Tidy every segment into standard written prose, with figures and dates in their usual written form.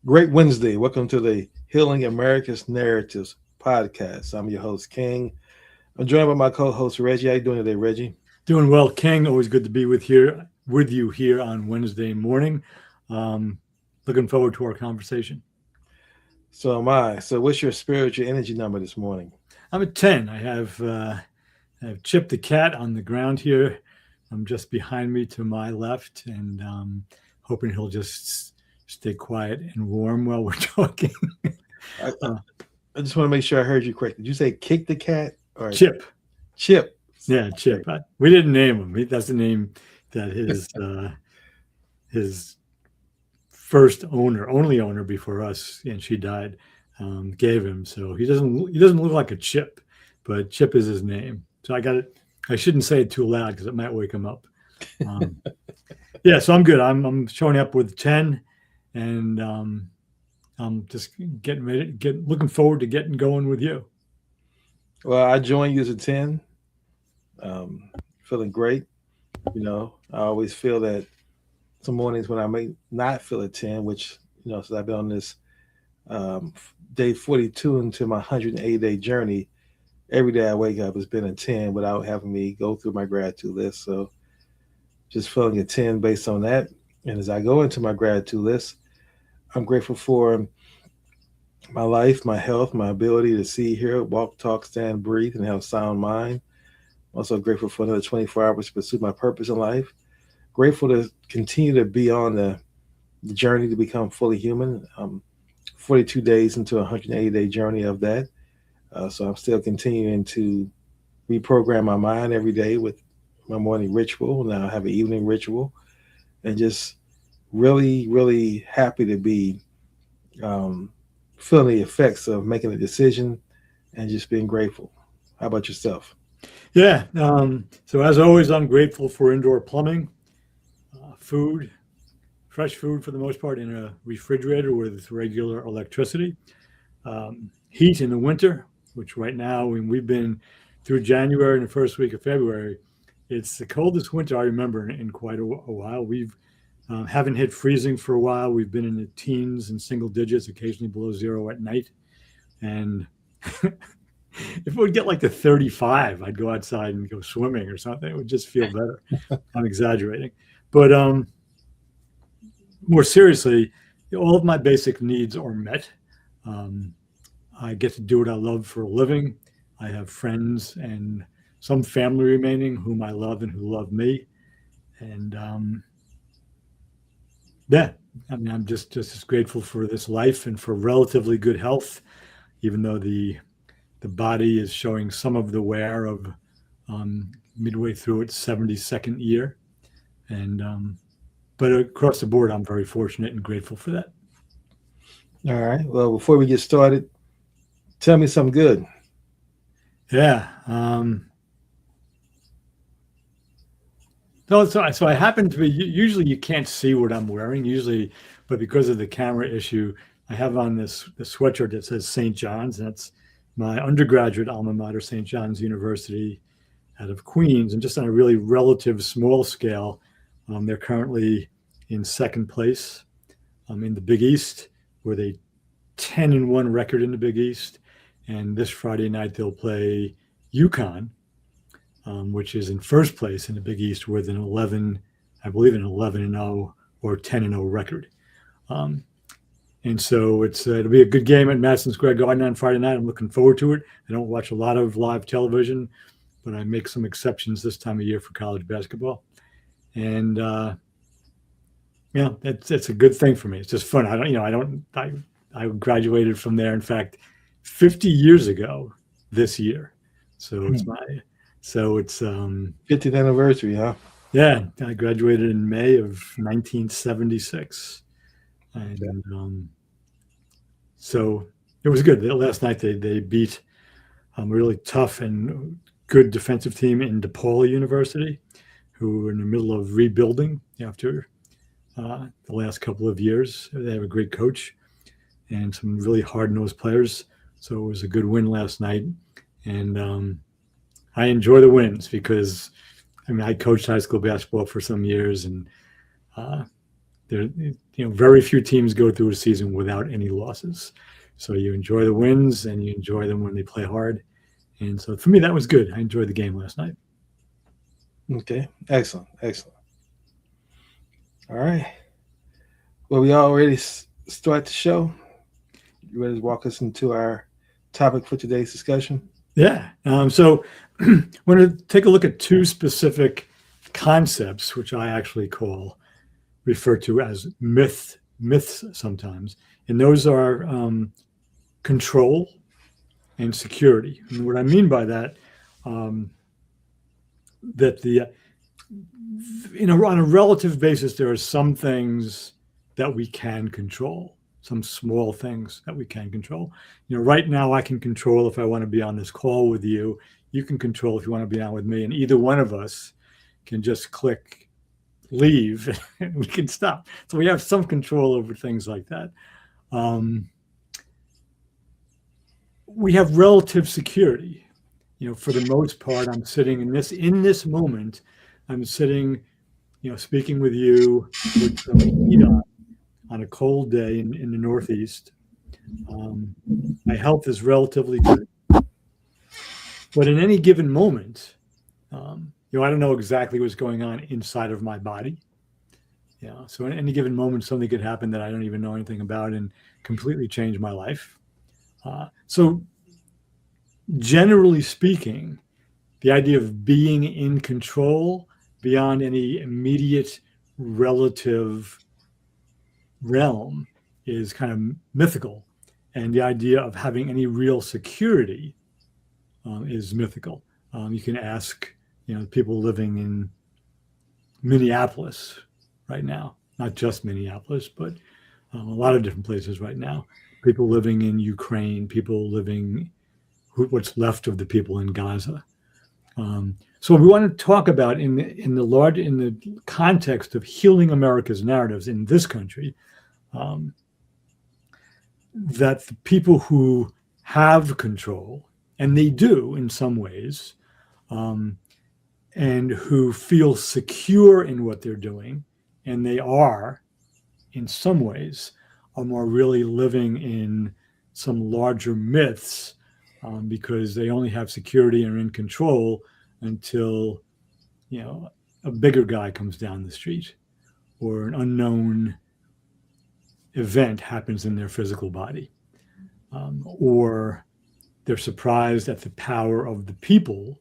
Great Wednesday. Welcome to the Healing America's Narratives podcast. I'm your host, King. I'm joined by my co-host, Reggie. How you doing today, Reggie? Doing well, King. Always good to be with you here on Wednesday morning. Um, Looking forward to our conversation. So am I. So what's your spiritual energy number this morning? I'm at 10. I have Chip the cat on the ground here. I'm just behind me to my left, and hoping he'll just stay quiet and warm while we're talking. I, I, uh, I just want to make sure I heard you correct. Did you say kick the cat or Chip, chip? yeah, Okay. Chip. We didn't name him. That's the name that his first owner, only owner before us, and she died, gave him. So he doesn't look like a Chip, but Chip is his name. So I got it. I shouldn't say it too loud because it might wake him up. Um, yeah, so I'm good. I'm showing up with 10, and I'm just getting ready, looking forward to getting going with you. Well, I joined you as a 10. Um, Feeling great. I always feel that some mornings when I may not feel a 10, which, since I've been on this um, day 42 into my 180-day journey, every day I wake up, it's been a 10 without having me go through my gratitude list. So just feeling a 10 based on that. And as I go into my gratitude list, I'm grateful for my life, my health, my ability to see, hear, walk, talk, stand, breathe, and have a sound mind. Also grateful for another 24 hours to pursue my purpose in life. Grateful to continue to be on the journey to become fully human. 42 days into a 180-day journey of that. So I'm still continuing to reprogram my mind every day with my morning ritual. Now I have an evening ritual, and just really, really happy to be um, feeling the effects of making a decision and just being grateful. How about yourself? Yeah. So as always, I'm grateful for indoor plumbing, food, fresh food for the most part in a refrigerator with regular electricity. Heat in the winter, which right now, when we've been through January and the first week of February, it's the coldest winter I remember in quite a while. We've haven't hit freezing for a while. We've been in the teens and single digits, occasionally below zero at night. And if it would get like to 35, I'd go outside and go swimming or something. It would just feel better. I'm exaggerating. But more seriously, all of my basic needs are met. Um, I get to do what I love for a living. I have friends and some family remaining whom I love and who love me. And yeah, I mean, I'm just as grateful for this life and for relatively good health, even though the body is showing some of the wear of midway through its 72nd year. And but across the board, I'm very fortunate and grateful for that. All right. Well, before we get started, tell me something good. Yeah. So I happen to be, usually you can't see what I'm wearing usually, but because of the camera issue, I have on the sweatshirt that says St. John's. And that's my undergraduate alma mater, St. John's University out of Queens. And just on a really relative small scale, they're currently in second place in the Big East with a 10-1 record in the Big East. And this Friday night, they'll play UConn, which is in first place in the Big East with an 11, I believe, an 11-0 or 10-0 record. Um, and so it'll be a good game at Madison Square Garden on Friday night. I'm looking forward to it. I don't watch a lot of live television, but I make some exceptions this time of year for college basketball. And it's a good thing for me. It's just fun. I graduated from there. In fact, 50 years ago this year. So it's 50th anniversary, huh? yeah, I graduated in May of 1976. And so it was good. Last night they beat a really tough and good defensive team in DePaul University, who are in the middle of rebuilding after the last couple of years. They have a great coach and some really hard-nosed players. So it was a good win last night. And I enjoy the wins because, I mean, I coached high school basketball for some years, and There, very few teams go through a season without any losses. So you enjoy the wins and you enjoy them when they play hard. And so for me, that was good. I enjoyed the game last night. Okay, excellent, excellent. All right. Well, we already start the show. You ready to walk us into our topic for today's discussion? Yeah. So I'm going to take a look at two specific concepts, which I actually refer to as myths sometimes. And those are control and security. And what I mean by that, that on a relative basis, there are some things that we can control, some small things that we can control. Right now I can control if I want to be on this call with you. You can control if you want to be on with me, and either one of us can just click leave and we can stop. So we have some control over things like that. We have relative security. For the most part, I'm sitting in this moment. I'm sitting, speaking with you with some heat on a cold day in the Northeast. My health is relatively good, but in any given moment, I don't know exactly what's going on inside of my body. So in any given moment, something could happen that I don't even know anything about and completely change my life. So generally speaking, the idea of being in control beyond any immediate relative realm is kind of mythical. And the idea of having any real security is mythical. You can ask, people living in Minneapolis right now, not just Minneapolis, but a lot of different places right now. People living in Ukraine, people living, what's left of the people in Gaza. So we want to talk about in the context of healing America's narratives in this country, that the people who have control, and they do in some ways, and who feel secure in what they're doing, and they are in some ways, are more really living in some larger myths, because they only have security and are in control until a bigger guy comes down the street or an unknown event happens in their physical body, or they're surprised at the power of the people,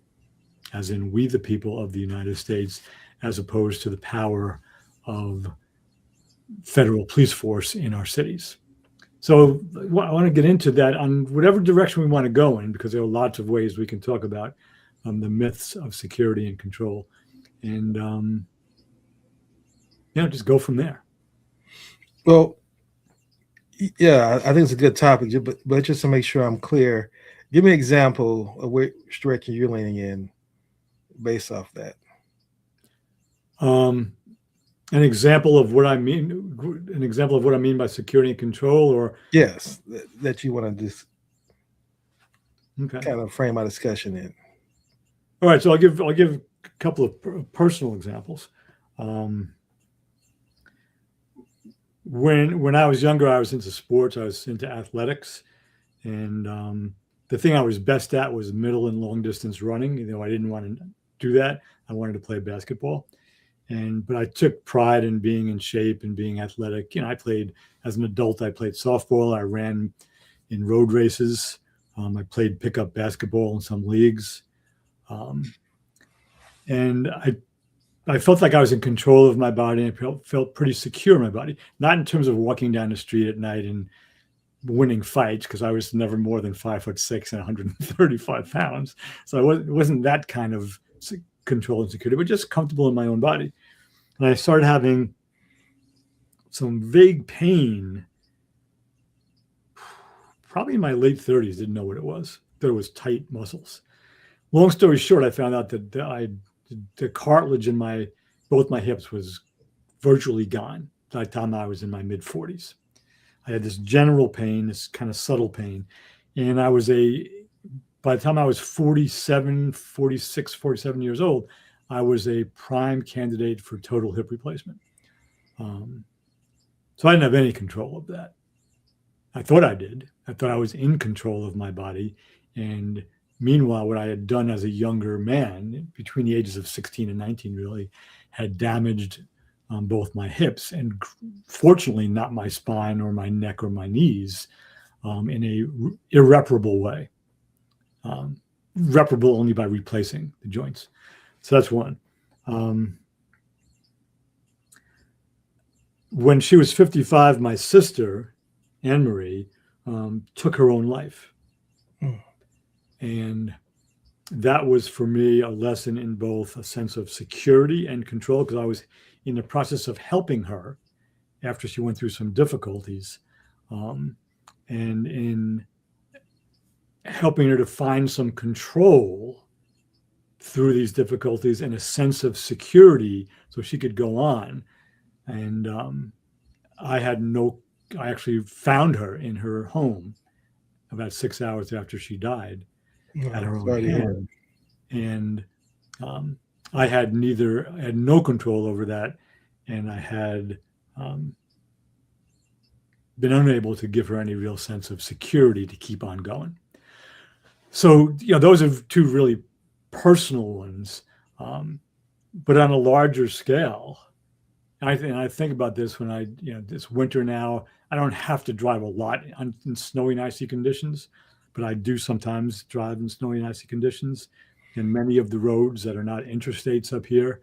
as in we the people of the United States, as opposed to the power of federal police force in our cities. So I want to get into that on whatever direction we want to go in, because there are lots of ways we can talk about the myths of security and control, and just go from there. Well, yeah, I think it's a good topic, but just to make sure I'm clear, give me an example of which direction you're leaning in based off that. An example of what I mean by security and control, or yes, that you want to just okay, kind of frame our discussion in. All right, so I'll give a couple of personal examples. When I was younger, I was into sports. I was into athletics, and the thing I was best at was middle and long distance running. I didn't want to do that. I wanted to play basketball. But I took pride in being in shape and being athletic. I played as an adult. I played softball. I ran in road races. I played pickup basketball in some leagues, and I felt like I was in control of my body. And I felt pretty secure in my body, not in terms of walking down the street at night and winning fights, because I was never more than 5'6" and 135 pounds. So it wasn't that kind of control and security, but just comfortable in my own body. And I started having some vague pain, probably in my late 30s. Didn't know what it was. Thought it was tight muscles. Long story short, I found out that the cartilage in both my hips was virtually gone by the time I was in my mid 40s. I had this general pain, this kind of subtle pain, and by the time I was 47, 46, 47 years old, I was a prime candidate for total hip replacement. So I didn't have any control of that. I thought I did. I thought I was in control of my body. And meanwhile, what I had done as a younger man, between the ages of 16 and 19, really, had damaged both my hips and fortunately not my spine or my neck or my knees in a irreparable way. Reparable only by replacing the joints. So that's one. Um, when she was 55, my sister, Anne Marie, took her own life. Mm. And that was for me a lesson in both a sense of security and control, because I was in the process of helping her after she went through some difficulties, um, and in helping her to find some control through these difficulties and a sense of security so she could go on. And I had no, I actually found her in her home about 6 hours after she died at Oh, her own sorry to hear hand. And um, I had no control over that. And I had um, been unable to give her any real sense of security to keep on going. So, those are two really personal ones. But on a larger scale, I think about this when this winter now, I don't have to drive a lot in snowy and icy conditions, but I do sometimes drive in snowy and icy conditions. And many of the roads that are not interstates up here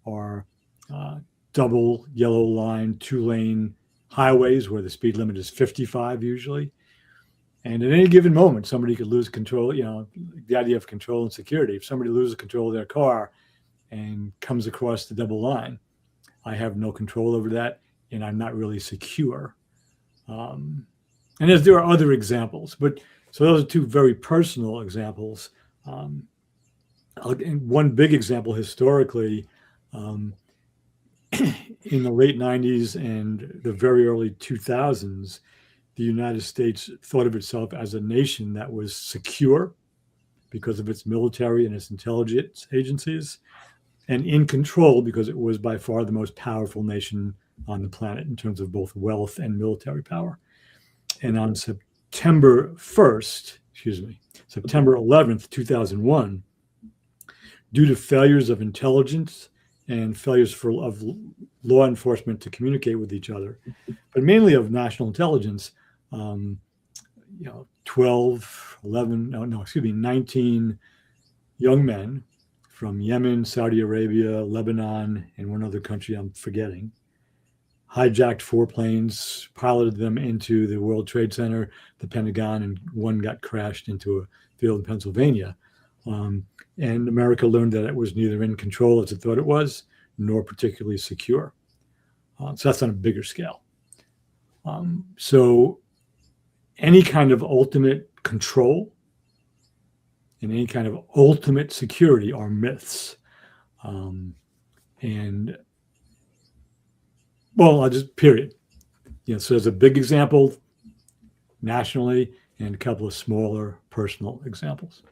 are uh, double yellow line, 2-lane highways where the speed limit is 55 usually. And at any given moment, somebody could lose control. The idea of control and security. If somebody loses control of their car and comes across the double line, I have no control over that, and I'm not really secure. Um, and there are other examples, but so those are two very personal examples. Um, one big example historically, um, in the late 90s and the very early 2000s, the United States thought of itself as a nation that was secure because of its military and its intelligence agencies, and in control because it was by far the most powerful nation on the planet in terms of both wealth and military power. And on September 11th, 2001, due to failures of intelligence and failures of law enforcement to communicate with each other, but mainly of national intelligence, 19 young men from Yemen, Saudi Arabia, Lebanon, and one other country I'm forgetting, hijacked 4 planes, piloted them into the World Trade Center, the Pentagon, and one got crashed into a field in Pennsylvania. And America learned that it was neither in control as it thought it was, nor particularly secure. So that's on a bigger scale. So any kind of ultimate control and any kind of ultimate security are myths. And well, I'll just period. So there's a big example nationally and a couple of smaller personal examples.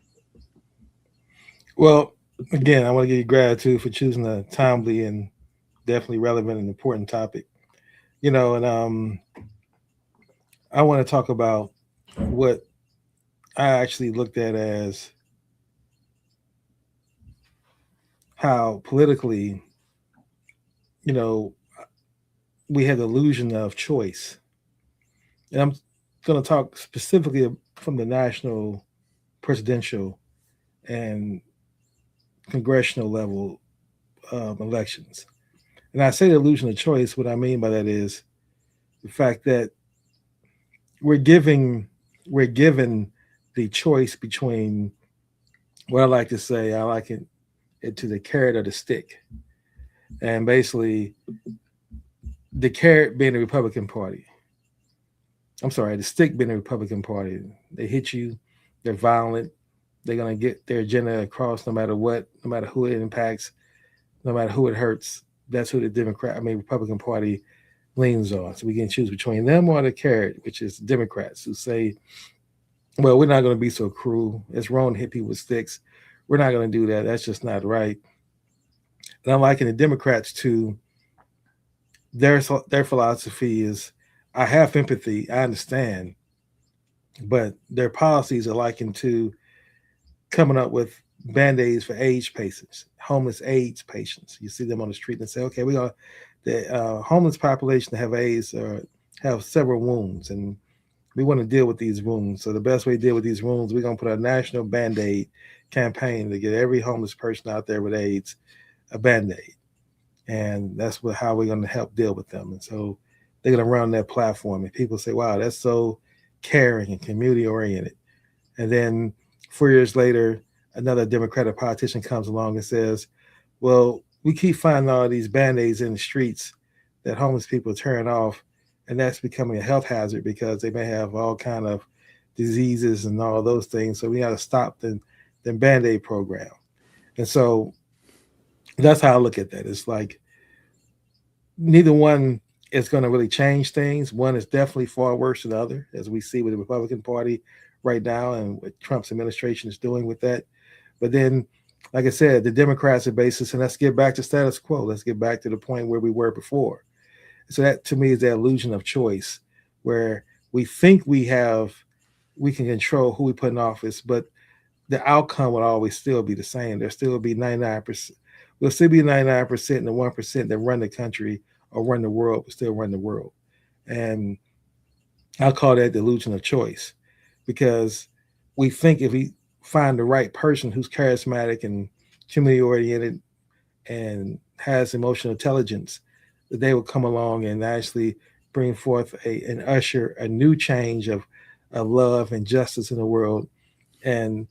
Well, again, I want to give you gratitude for choosing a timely and definitely relevant and important topic. And I want to talk about what I actually looked at as how politically, you know, we have the illusion of choice. And I'm going to talk specifically from the national, presidential, and congressional level elections. And I say the illusion of choice. What I mean by that is the fact that we're given the choice between what I like to say. I like it to the carrot or the stick, and basically the carrot being the Republican Party. I'm sorry, the stick being the Republican Party. They hit you. They're violent. They're gonna get their agenda across no matter what, no matter who it impacts, no matter who it hurts. That's who the Republican Party leans on. So we can choose between them or the carrot, which is Democrats who say, well, we're not going to be so cruel. It's wrong to hit people with sticks. We're not going to do that. That's just not right. And I'm liking the Democrats to their philosophy is, I have empathy, I understand, but their policies are likened to coming up with band-aids for AIDS patients, homeless AIDS patients. You see them on the street and say, okay, we got the homeless population that have AIDS or have several wounds, and we want to deal with these wounds. So the best way to deal with these wounds, we're going to put a national band-aid campaign to get every homeless person out there with AIDS a band-aid. And that's how we're going to help deal with them. And so they're going to run their platform. And people say, wow, that's so caring and community oriented. And then 4 years later, another Democratic politician comes along and says, well, we keep finding all these band-aids in the streets that homeless people turn off, and that's becoming a health hazard because they may have all kind of diseases and all those things. So we got to stop the band-aid program. And so that's how I look at that. It's like neither one is going to really change things. One is definitely far worse than the other, as we see with the Republican Party right now and what Trump's administration is doing with that. But then, like I said, the Democrats are basis, and let's get back to status quo. Let's get back to the point where we were before. So that to me is the illusion of choice, where we think we can control who we put in office, but the outcome will always still be the same. There still be 99%. We'll still be 99%, and the 1% that run the country or run the world will still run the world. And I call that the illusion of choice, because we think if we find the right person who's charismatic and community oriented and has emotional intelligence, that they will come along and actually bring forth and usher a new change of love and justice in the world. And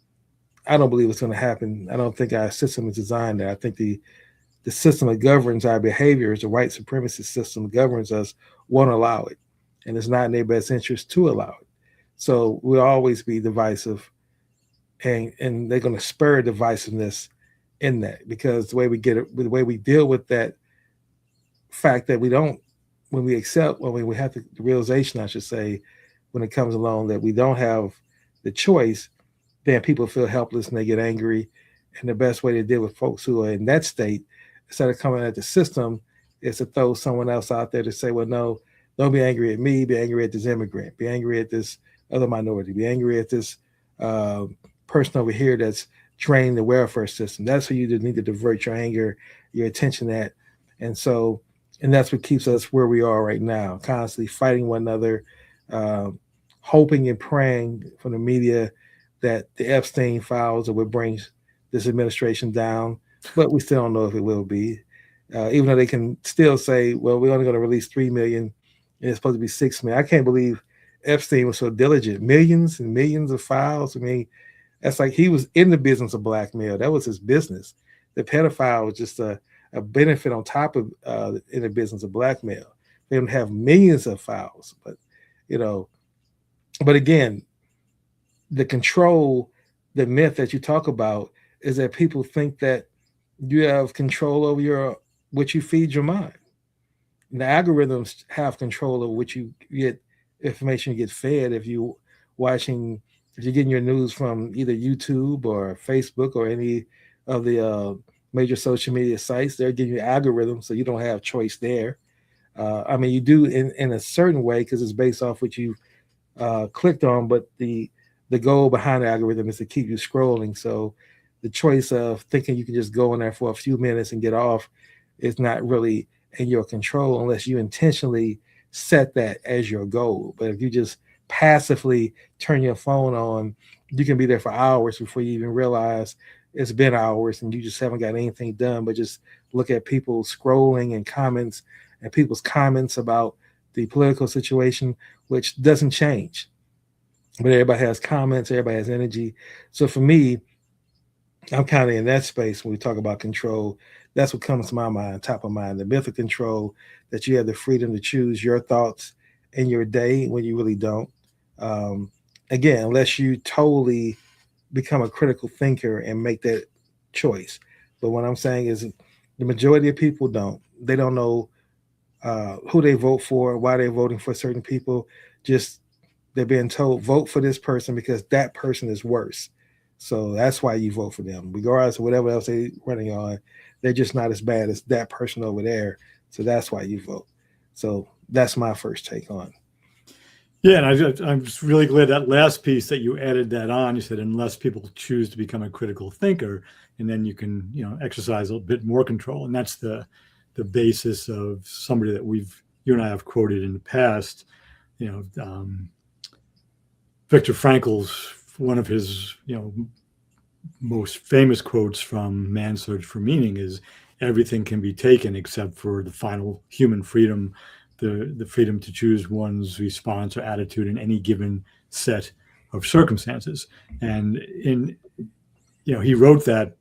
I don't believe it's going to happen. I don't think our system is designed that. I think the system that governs our behaviors, the white supremacist system that governs us, won't allow it. And it's not in their best interest to allow it. So we'll always be divisive, and they're going to spur divisiveness in that, because the way we get it, the way we deal with that fact that we don't, when we accept, when we have the realization, I should say, when it comes along that we don't have the choice, then people feel helpless and they get angry. And the best way to deal with folks who are in that state, instead of coming at the system, is to throw someone else out there to say, well, no, don't be angry at me, be angry at this immigrant, be angry at this other minority, be angry at this uh, person over here that's draining the welfare system. That's who you need to divert your anger, your attention at. And so, and that's what keeps us where we are right now, constantly fighting one another, uh, hoping and praying from the media that the Epstein files are what brings this administration down, but we still don't know if it will be. Even though they can still say, well, we're only going to release 3 million and it's supposed to be 6 million. I can't believe Epstein was so diligent. Millions and millions of files. I mean, that's like he was in the business of blackmail. That was his business. The pedophile was just a benefit on top of in the business of blackmail. They don't have millions of files, but you know, but again, the control, the myth that you talk about is that people think that you have control over your what you feed your mind. And the algorithms have control of what you get, information you get fed. If you watching, if you're getting your news from either YouTube or Facebook or any of the major social media sites, they're giving you algorithms, so you don't have choice there. I mean, you do in a certain way because it's based off what you clicked on, but the goal behind the algorithm is to keep you scrolling. So the choice of thinking you can just go in there for a few minutes and get off is not really in your control unless you intentionally set that as your goal. But if you just passively turn your phone on, you can be there for hours before you even realize it's been hours and you just haven't got anything done, but just look at people scrolling and comments and people's comments about the political situation, which doesn't change. But everybody has comments, everybody has energy. So for me, I'm kind of in that space when we talk about control. That's what comes to my mind, top of mind, the myth of control, that you have the freedom to choose your thoughts in your day when you really don't. Um, Again, unless you totally become a critical thinker and make that choice. But what I'm saying is the majority of people don't. They don't know who they vote for, why they're voting for certain people. Just they're being told vote for this person because that person is worse. So that's why you vote for them, regardless of whatever else they're running on. They're just not as bad as that person over there. So that's why you vote. So that's my first take on. Yeah, and I'm just really glad that last piece that you added that on. You said unless people choose to become a critical thinker, and then you can exercise a bit more control, and that's the basis of somebody that you and I have quoted in the past. You know, Viktor Frankl's one of his most famous quotes from Man's Search for Meaning is everything can be taken except for the final human freedom, the freedom to choose one's response or attitude in any given set of circumstances. And he wrote that.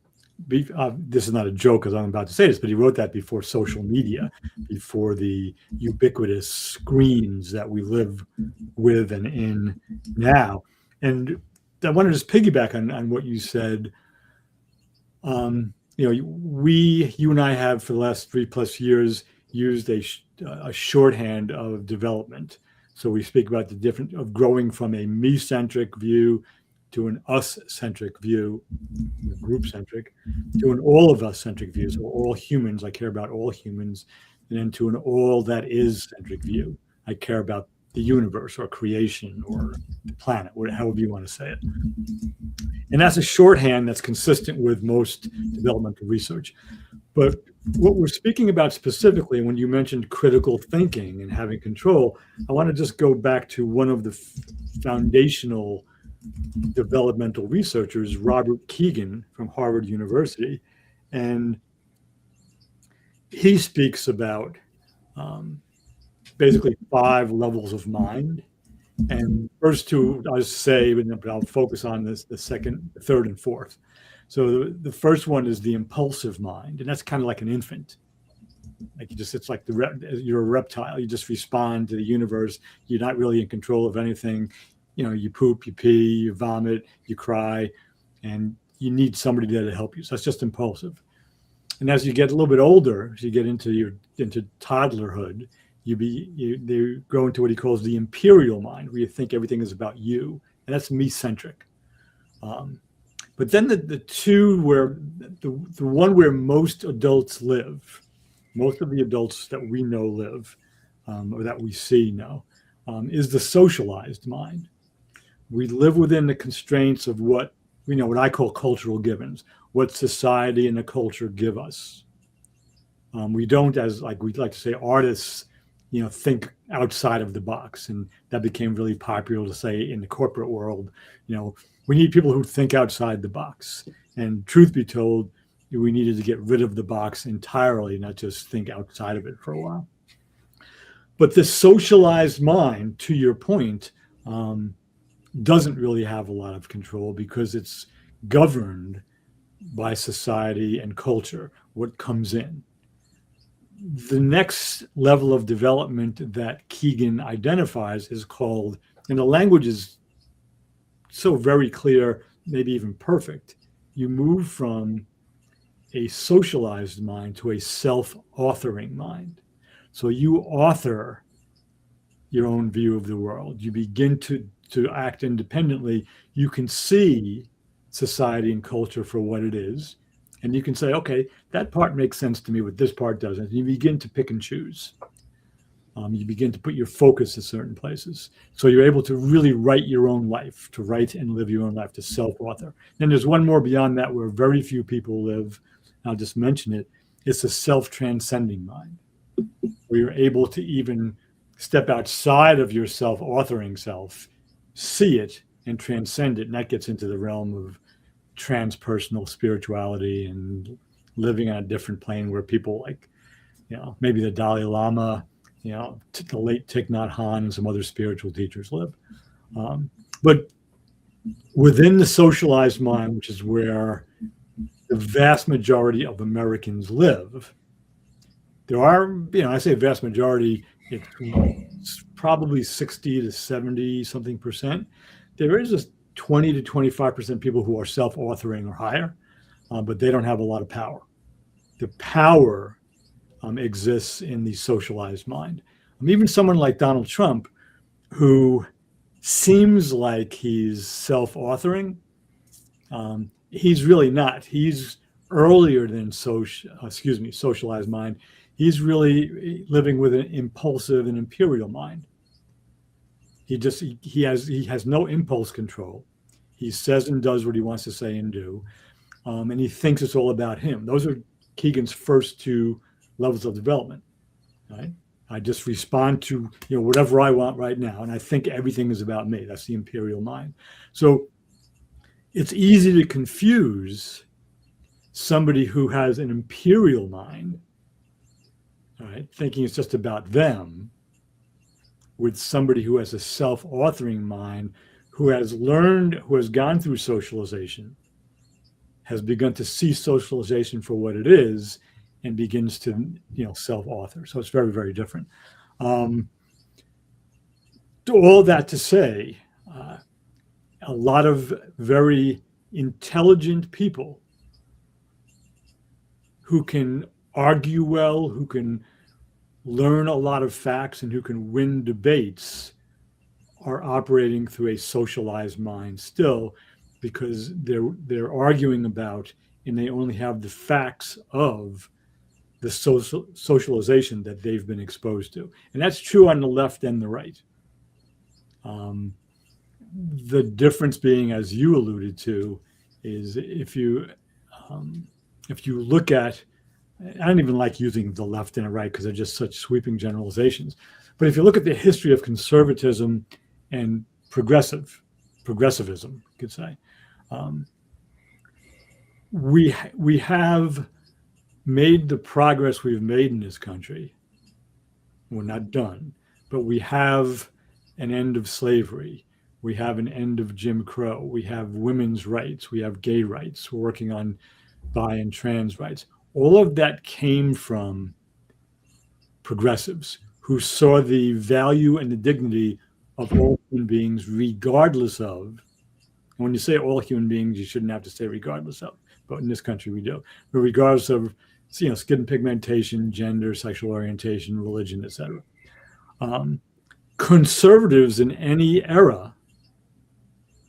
This is not a joke, as I'm about to say this, but he wrote that before social media, before the ubiquitous screens that we live with and in now. And I want to just piggyback on what you said. You and I have for the last 3+ years used a shorthand of development. So we speak about the difference of growing from a me-centric view to an us-centric view, group-centric, to an all-of-us-centric view. So all humans, I care about all humans, and then to an all-that-is-centric view. I care about the universe or creation or the planet, however you want to say it. And that's a shorthand that's consistent with most developmental research. But what we're speaking about specifically, when you mentioned critical thinking and having control, I want to just go back to one of the foundational developmental researchers, Robert Kegan from Harvard University. And he speaks about basically 5 levels of mind. And first 2, I'll say, but I'll focus on the second, third, and fourth. So the first one is the impulsive mind, and that's kind of like an infant. Like it's like you're a reptile. You just respond to the universe. You're not really in control of anything. You poop, you pee, you vomit, you cry, and you need somebody there to help you. So that's just impulsive. And as you get a little bit older, as you get into toddlerhood, they grow into what he calls the imperial mind, where you think everything is about you, and that's me-centric. But then the two where the one where most adults live, most of the adults that we know live, or that we see now, is the socialized mind. We live within the constraints of what I call cultural givens, what society and the culture give us. We don't, as like we'd like to say, artists, think outside of the box. And that became really popular to say in the corporate world. We need people who think outside the box. And truth be told, we needed to get rid of the box entirely, not just think outside of it for a while. But the socialized mind, to your point, doesn't really have a lot of control because it's governed by society and culture, what comes in. The next level of development that Kegan identifies is called, and the language is so very clear, maybe even perfect. You move from a socialized mind to a self-authoring mind. So you author your own view of the world. You begin to act independently. You can see society and culture for what it is. And you can say, okay, that part makes sense to me, but this part doesn't. And you begin to pick and choose. You begin to put your focus in certain places. So you're able to really write your own life, to write and live your own life, to self-author. Then there's one more beyond that where very few people live. I'll just mention it. It's a self-transcending mind, where you're able to even step outside of your self-authoring self, see it, and transcend it. And that gets into the realm of transpersonal spirituality and living on a different plane where people like, maybe the Dalai Lama, the late Thich Nhat Hanh and some other spiritual teachers live. But within the socialized mind, which is where the vast majority of Americans live, there are, I say vast majority, it's probably 60 to 70 something percent. There is a 20 to 25% people who are self-authoring or higher, but they don't have a lot of power. The power exists in the socialized mind. Even someone like Donald Trump, who seems like he's self-authoring, he's really not. He's earlier than socialized mind. He's really living with an impulsive and imperial mind. He has no impulse control. He says and does what he wants to say and do, and he thinks it's all about him. Those are Keegan's first two levels of development. Right? I just respond to whatever I want right now, and I think everything is about me. That's the imperial mind. So it's easy to confuse somebody who has an imperial mind, right, thinking it's just about them, with somebody who has a self-authoring mind, who has learned, who has gone through socialization, has begun to see socialization for what it is, and begins to self-author. So it's very, very different. Um, all that to say, a lot of very intelligent people who can argue well, who can learn a lot of facts, and who can win debates are operating through a socialized mind still, because they're arguing about, and they only have the facts of the socialization that they've been exposed to. And that's true on the left and the right. The difference being, as you alluded to, is if you look at, I don't even like using the left and the right because they're just such sweeping generalizations. But if you look at the history of conservatism and progressivism, you could say, we have made the progress we've made in this country. We're not done, but we have an end of slavery. We have an end of Jim Crow. We have women's rights. We have gay rights. We're working on bi and trans rights. All of that came from progressives who saw the value and the dignity of all human beings, regardless of, and when you say all human beings, you shouldn't have to say regardless of, but in this country we do, but regardless of skin pigmentation, gender, sexual orientation, religion, etc. Conservatives in any era,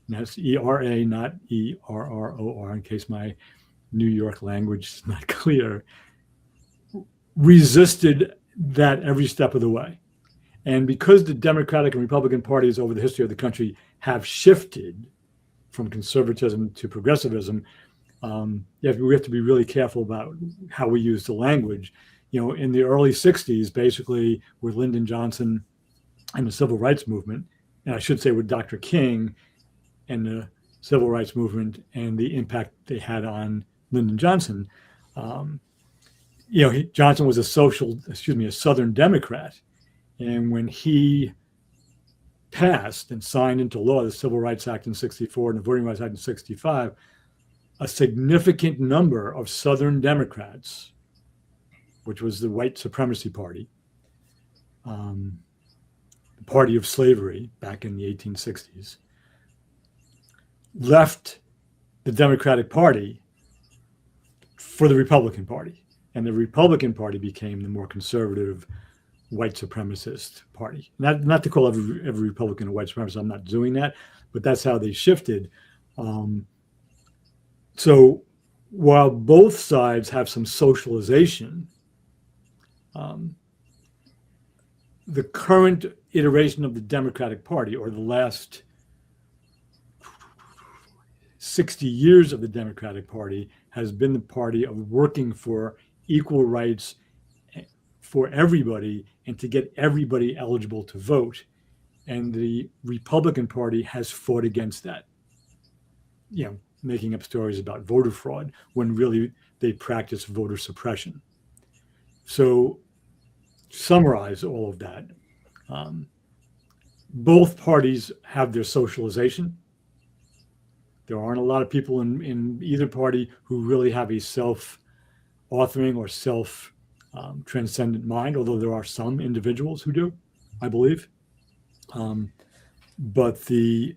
and that's ERA, not ERROR, in case my New York language is not clear, resisted that every step of the way. And because the Democratic and Republican parties over the history of the country have shifted from conservatism to progressivism, we have to be really careful about how we use the language. In the early 60s, basically with Lyndon Johnson and the civil rights movement, and I should say with Dr. King and the civil rights movement and the impact they had on Lyndon Johnson, Johnson was a Southern Democrat. And when he passed and signed into law the Civil Rights Act in 64 and the Voting Rights Act in 65, a significant number of Southern Democrats, which was the white supremacy party, the party of slavery back in the 1860s, left the Democratic Party for the Republican Party. And the Republican Party became the more conservative white supremacist party. Not to call every Republican a white supremacist, I'm not doing that, but that's how they shifted. So while both sides have some socialization, the current iteration of the Democratic Party, or the last 60 years of the Democratic Party, has been the party of working for equal rights for everybody and to get everybody eligible to vote. And the Republican Party has fought against that, making up stories about voter fraud when really they practice voter suppression. So, summarize all of that. Both parties have their socialization. There aren't a lot of people in either party who really have a self-authoring or self-transcendent mind, although there are some individuals who do, I believe. But the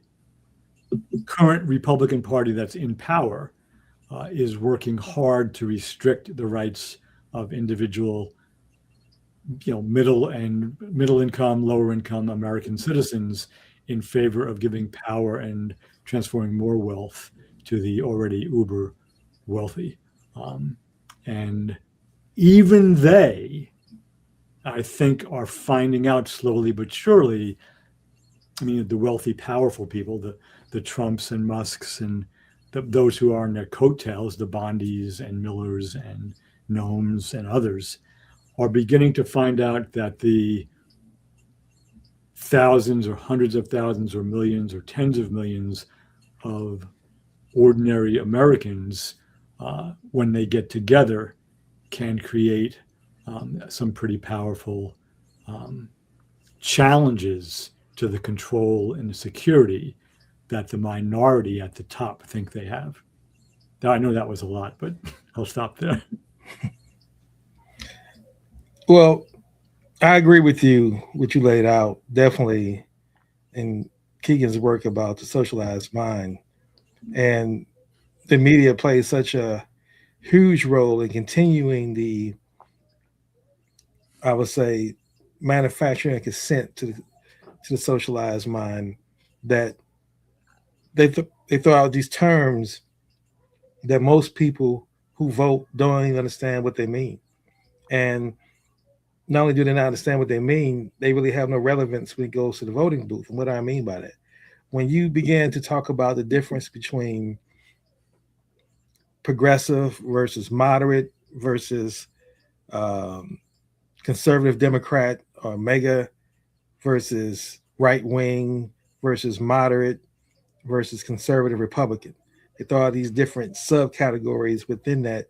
current Republican Party that's in power is working hard to restrict the rights of individual, middle income, lower income American citizens in favor of giving power and transferring more wealth to the already uber wealthy. And even they I think are finding out slowly but surely. I mean, the wealthy, powerful people, the Trumps and Musks and those who are in their coattails, the Bondis and Millers and Gnomes and others, are beginning to find out that the thousands or hundreds of thousands or millions or tens of millions of ordinary Americans, when they get together, can create some pretty powerful um, challenges to the control and the security that the minority at the top think they have. Now, I know that was a lot, but I'll stop there. Well, I agree with you, what you laid out, definitely in Keegan's work about the socialized mind. And the media plays such a huge role in continuing the, I would say, manufacturing and consent to the socialized mind, that they throw out these terms that most people who vote don't even understand what they mean. And not only do they not understand what they mean, they really have no relevance when it goes to the voting booth. And what do I mean by that? When you begin to talk about the difference between progressive versus moderate versus um, conservative Democrat or mega versus right wing versus moderate versus conservative Republican. They throw out these different subcategories within that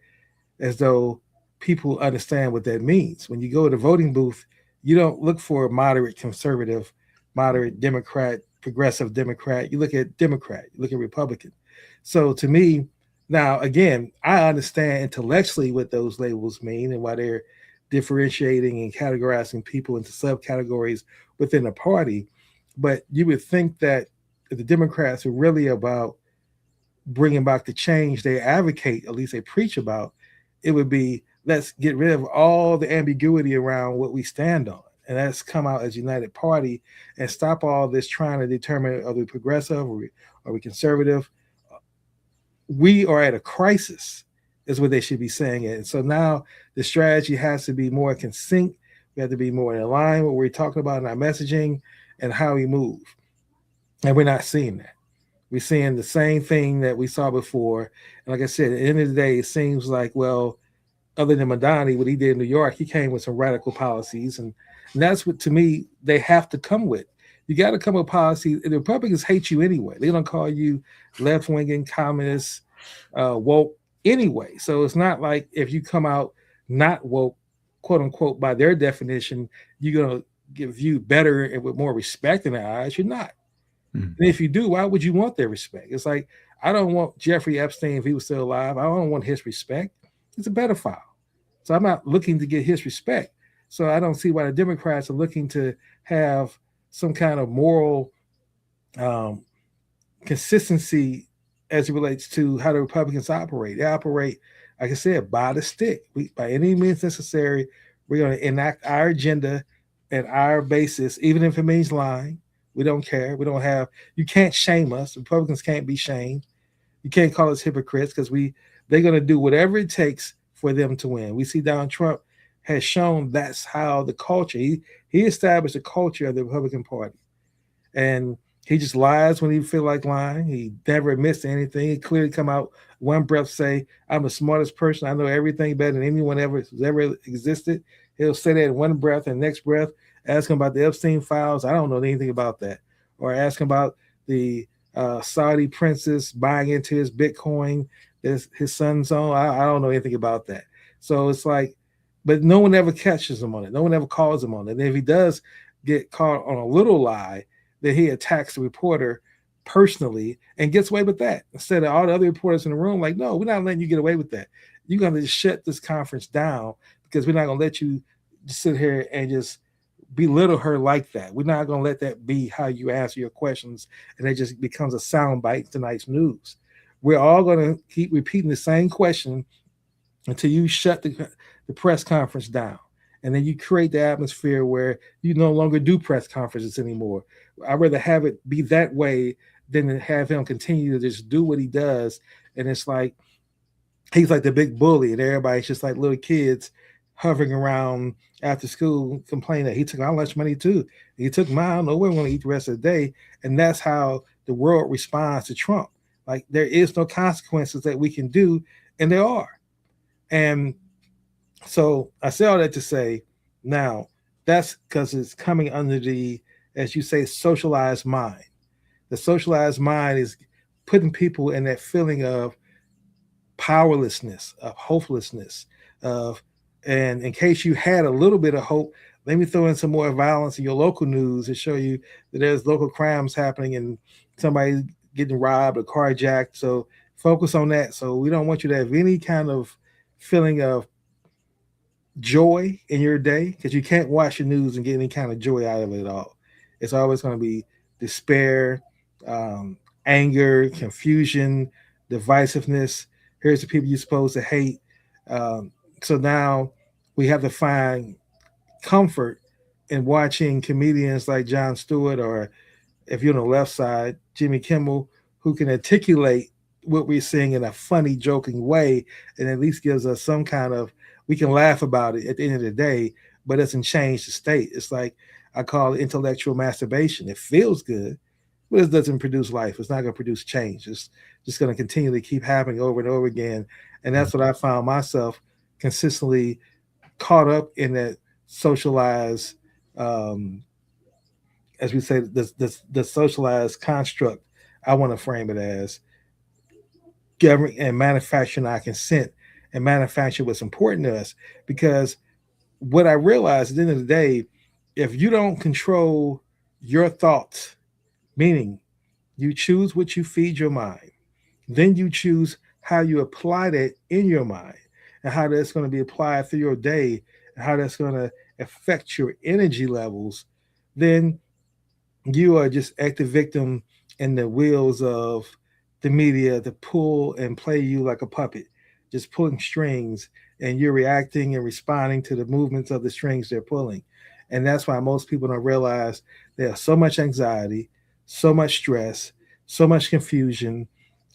as though people understand what that means. When you go to the voting booth, you don't look for moderate conservative, moderate Democrat, progressive Democrat. You look at Democrat, you look at Republican. So to me, now again, I understand intellectually what those labels mean and why they're differentiating and categorizing people into subcategories within a party. But you would think that if the Democrats are really about bringing back the change they advocate, at least they preach about, it would be, let's get rid of all the ambiguity around what we stand on. And let's come out as a united party and stop all this trying to determine are we progressive or are we conservative. We are at a crisis, is what they should be saying. And so now the strategy has to be more consistent. We have to be more in line with what we're talking about in our messaging and how we move. And we're not seeing that. We're seeing the same thing that we saw before. And like I said, at the end of the day, it seems like, well, other than Madani, what he did in New York, he came with some radical policies. And that's what, to me, they have to come with. You got to come with policies. The Republicans hate you anyway. They don't call you left wing, communist, woke anyway. So it's not like if you come out not woke, quote unquote, by their definition, you're going to get viewed better and with more respect in their eyes. You're not. Mm. And if you do, why would you want their respect? It's like, I don't want Jeffrey Epstein, if he was still alive, I don't want his respect. He's a pedophile. So I'm not looking to get his respect. So I don't see why the Democrats are looking to have some kind of moral um, consistency as it relates to how the Republicans operate. They operate, like I said, by the stick. By any means necessary, we're going to enact our agenda and our basis, even if it means lying. We don't care. We don't have. You can't shame us. Republicans can't be shamed. You can't call us hypocrites because they're going to do whatever it takes for them to win. We see Donald Trump has shown that's how the culture. He established the culture of the Republican Party, and he just lies when he feel like lying. He never admits to anything. He clearly come out one breath say, "I'm the smartest person. I know everything better than anyone ever existed." He'll say that in one breath, and next breath ask him about the Epstein files. I don't know anything about that. Or ask him about the Saudi princess buying into his Bitcoin, his son's own. I don't know anything about that. So it's like, but no one ever catches him on it. No one ever calls him on it. And if he does get caught on a little lie, then he attacks the reporter personally and gets away with that. Instead of all the other reporters in the room, like, no, we're not letting you get away with that. You're going to just shut this conference down because we're not going to let you just sit here and just belittle her like that. We're not going to let that be how you answer your questions, and it just becomes a soundbite tonight's news. We're all going to keep repeating the same question until you shut the press conference down. And then you create the atmosphere where you no longer do press conferences anymore. I'd rather have it be that way than to have him continue to just do what he does. And it's like he's like the big bully, and everybody's just like little kids hovering around after school complaining that he took our lunch money too. He took mine. I don't know where we're going to eat the rest of the day. And that's how the world responds to Trump. Like there is no consequences that we can do, and there are. And so I say all that to say, now that's because it's coming under the, as you say, socialized mind. The socialized mind is putting people in that feeling of powerlessness, of hopelessness, of, and in case you had a little bit of hope, let me throw in some more violence in your local news to show you that there's local crimes happening and somebody getting robbed or carjacked. So focus on that. So we don't want you to have any kind of feeling of joy in your day because you can't watch the news and get any kind of joy out of it at all. It's always going to be despair, um, anger, confusion, divisiveness. Here's the people you're supposed to hate. Um, so now we have to find comfort in watching comedians like Jon Stewart, or if you're on the left side, Jimmy Kimmel, who can articulate what we're seeing in a funny, joking way, and at least gives us some kind of, we can laugh about it at the end of the day, but it doesn't change the state. It's like I call it intellectual masturbation. It feels good, but it doesn't produce life. It's not going to produce change. It's just going to continually keep happening over and over again. And that's what I found myself consistently caught up in, that socialized, um, as we say, the socialized construct. I want to frame it as government and manufacturing our consent and manufacture what's important to us. Because what I realized at the end of the day, if you don't control your thoughts, meaning you choose what you feed your mind, then you choose how you apply that in your mind and how that's going to be applied through your day and how that's going to affect your energy levels, then you are just active victim in the wheels of the media to pull and play you like a puppet, just pulling strings, and you're reacting and responding to the movements of the strings they're pulling. And that's why most people don't realize there's so much anxiety, so much stress, so much confusion,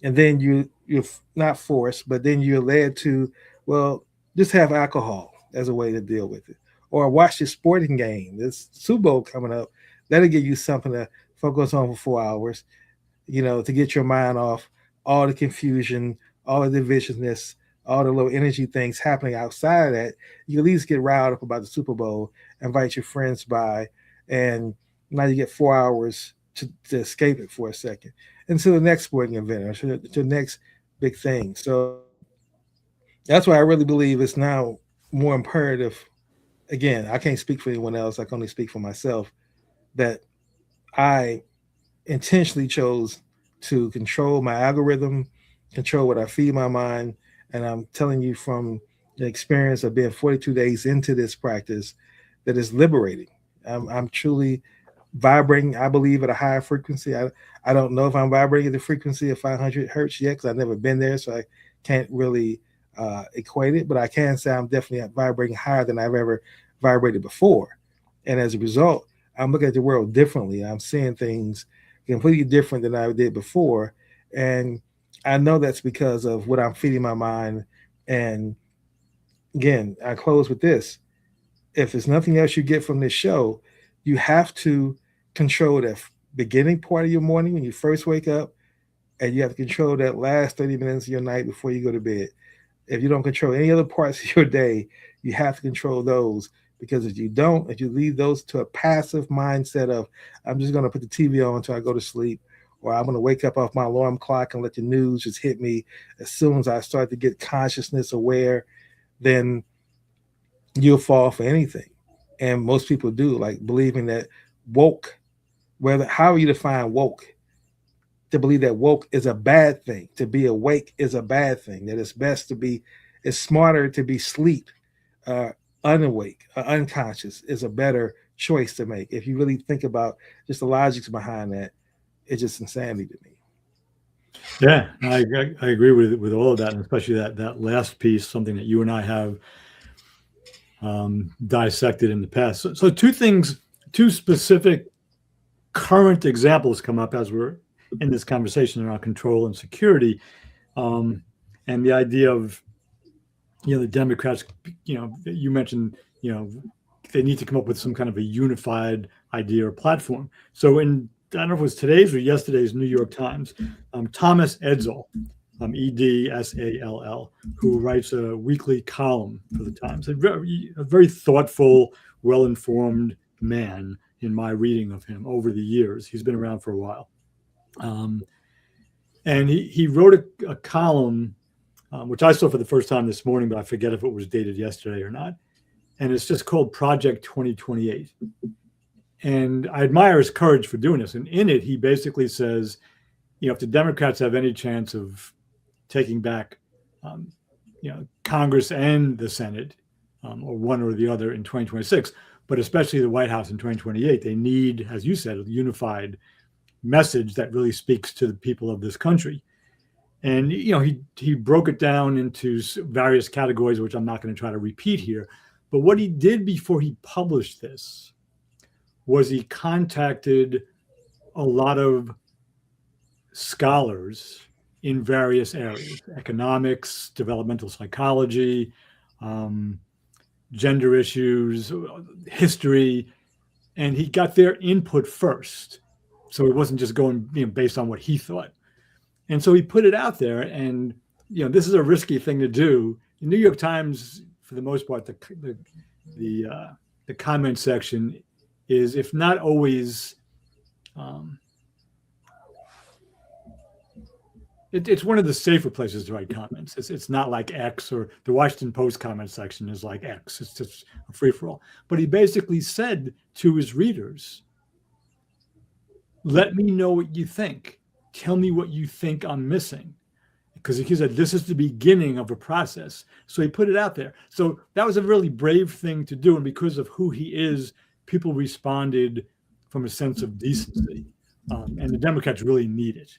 and then you're not forced, but then you're led to, well, just have alcohol as a way to deal with it, or watch the sporting game. This Super Bowl coming up, that'll give you something to focus on for 4 hours, to get your mind off all the confusion, all the divisiveness, all the low energy things happening outside of that. You at least get riled up about the Super Bowl, invite your friends by, and now you get 4 hours to escape it for a second until the next sporting event or to the next big thing. So that's why I really believe it's now more imperative. Again, I can't speak for anyone else. I can only speak for myself, that I intentionally chose to control my algorithm, control what I feed my mind. And I'm telling you from the experience of being 42 days into this practice that is liberating. I'm truly vibrating, I believe, at a higher frequency. I don't know if I'm vibrating at the frequency of 500 hertz yet because I've never been there. So I can't really equate it, but I can say I'm definitely vibrating higher than I've ever vibrated before. And as a result, I'm looking at the world differently. I'm seeing things completely different than I did before. And I know that's because of what I'm feeding my mind. And again, I close with this. If there's nothing else you get from this show, you have to control that beginning part of your morning when you first wake up, and you have to control that last 30 minutes of your night before you go to bed. If you don't control any other parts of your day, you have to control those, because if you don't, if you leave those to a passive mindset of, I'm just going to put the TV on until I go to sleep, or I'm going to wake up off my alarm clock and let the news just hit me as soon as I start to get consciousness aware, then you'll fall for anything. And most people do, like believing that woke, whether how you define woke, to believe that woke is a bad thing, to be awake is a bad thing, that it's best to be, it's smarter to be sleep, uh, unawake, unconscious is a better choice to make. If you really think about just the logics behind that, it's just insanity to me. Yeah, I agree with all of that, and especially that last piece, something that you and I have dissected in the past. So two things, two specific current examples come up as we're in this conversation around control and security, um, and the idea of the Democrats, you mentioned, they need to come up with some kind of a unified idea or platform. So I don't know if it was today's or yesterday's New York Times, Thomas Edsall, Edsall, who writes a weekly column for the Times, a very thoughtful, well-informed man in my reading of him over the years. He's been around for a while. And he wrote a column, which I saw for the first time this morning, but I forget if it was dated yesterday or not. And it's just called Project 2028. And I admire his courage for doing this. And in it, he basically says, if the Democrats have any chance of taking back, Congress and the Senate, or one or the other in 2026, but especially the White House in 2028, they need, as you said, a unified message that really speaks to the people of this country. And he broke it down into various categories, which I'm not going to try to repeat here. But what he did before he published this was he contacted a lot of scholars in various areas: economics, developmental psychology, gender issues, history, and he got their input first. So it wasn't just going based on what he thought. And so he put it out there, and this is a risky thing to do. The New York Times, for the most part, the comment section is, if not always, it's one of the safer places to write comments. It's not like X, or the Washington Post comment section is like X. It's just a free for all. But he basically said to his readers, "Let me know what you think. Tell me what you think I'm missing." Because he said, this is the beginning of a process. So he put it out there. So that was a really brave thing to do. And because of who he is, people responded from a sense of decency. And the Democrats really need it.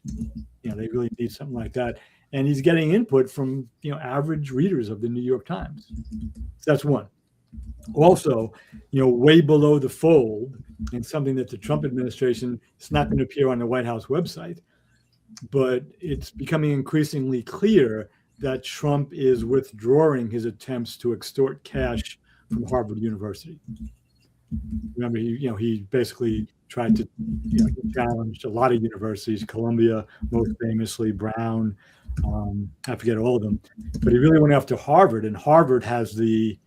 They really need something like that. And he's getting input from, average readers of the New York Times. So that's one. Also, way below the fold, and something that the Trump administration, it's not going to appear on the White House website, but it's becoming increasingly clear that Trump is withdrawing his attempts to extort cash from Harvard University. Remember, he basically tried to challenge a lot of universities, Columbia, most famously, Brown, I forget all of them, but he really went after Harvard, and Harvard has the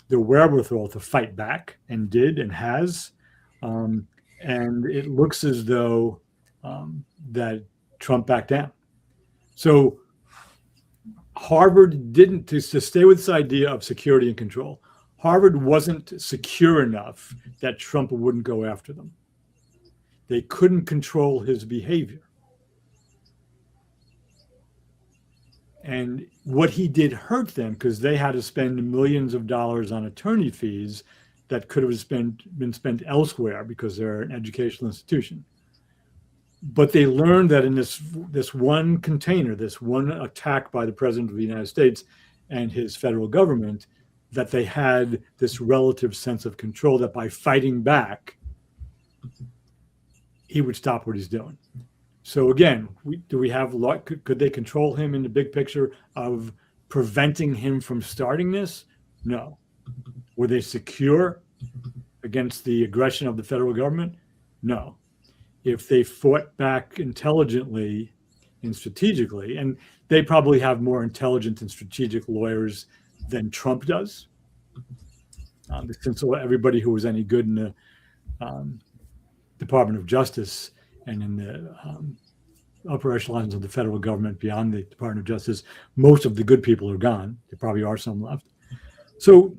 wherewithal to fight back, and did, and has, and it looks as though that Trump backed down. So Harvard didn't, to stay with this idea of security and control, Harvard wasn't secure enough that Trump wouldn't go after them. They couldn't control his behavior. And what he did hurt them, because they had to spend millions of dollars on attorney fees that could have been spent elsewhere, because they're an educational institution. But they learned that in this one container, this one attack by the president of the United States and his federal government, that they had this relative sense of control, that by fighting back, he would stop what he's doing. So again, could they control him in the big picture of preventing him from starting this? No. Were they secure against the aggression of the federal government? No. If they fought back intelligently and strategically, and they probably have more intelligent and strategic lawyers than Trump does, since everybody who was any good in the Department of Justice and in the upper echelons of the federal government beyond the Department of Justice, most of the good people are gone. There probably are some left. So